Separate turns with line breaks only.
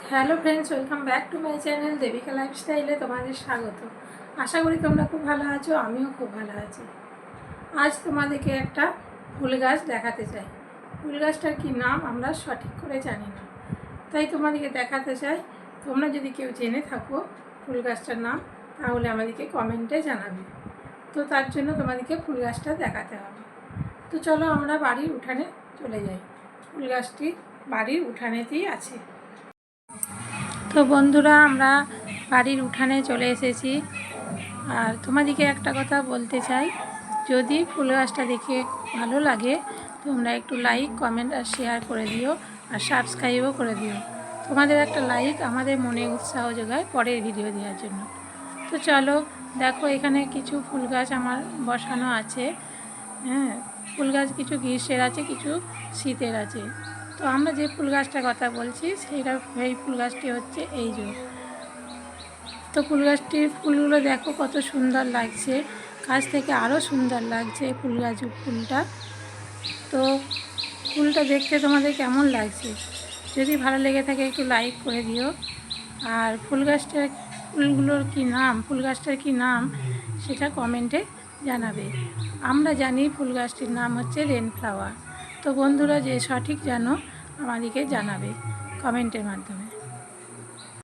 Hello friends, welcome back to my channel Debika লাইফস্টাইলে তোমাদের স্বাগত। আশা করি তোমরা খুব ভালো আছো, আমিও খুব ভালো আছি। আজ তোমাদেরকে একটা ফুল গাছ দেখাতে চাই। ফুল গাছটার কী নাম আমরা সঠিক করে জানি না, তাই তোমাদেরকে দেখাতে চাই। তোমরা যদি কেউ জেনে থাকো ফুল গাছটার নাম, তাহলে আমাদেরকে কমেন্টে জানাবে। তো তার জন্য তোমাদেরকে ফুল গাছটা দেখাতে হবে। তো চলো আমরা বাড়ির উঠানে চলে যাই। ফুল গাছটি বাড়ির উঠানেতেই আছে। তো বন্ধুরা, আমরা বাড়ির উঠানে চলে এসেছি। আর তোমাদেরকে একটা কথা বলতে চাই, যদি ফুল গাছটা দেখে ভালো লাগে তোমরা একটু লাইক, কমেন্ট আর শেয়ার করে দিও, আর সাবস্ক্রাইবও করে দিও। তোমাদের একটা লাইক আমাদের মনে উৎসাহ যোগায় পরের ভিডিও দেওয়ার জন্য। তো চলো দেখো, এখানে কিছু ফুল গাছ আমার বসানো আছে। হ্যাঁ, ফুল গাছ কিছু গ্রীষ্মের আছে, কিছু শীতের আছে। তো আমরা যে ফুল গাছটার কথা বলছি সেই ফুল গাছটি হচ্ছে এই যে। তো ফুল গাছটির ফুলগুলো দেখো কত সুন্দর লাগছে, কাছ থেকে আরও সুন্দর লাগছে ফুলটা। তো ফুলটা দেখতে তোমাদের কেমন লাগছে? যদি ভালো লেগে থাকে একটু লাইক করে দিও। আর ফুল গাছটার ফুল গাছটার কী নাম সেটা কমেন্টে জানাবে। আমরা জানি ফুল গাছটির নাম হচ্ছে রেন ফ্লাওয়ার। তো বন্ধুরা যে সঠিক জানো আমাদেরকে জানাবে কমেন্টের মাধ্যমে।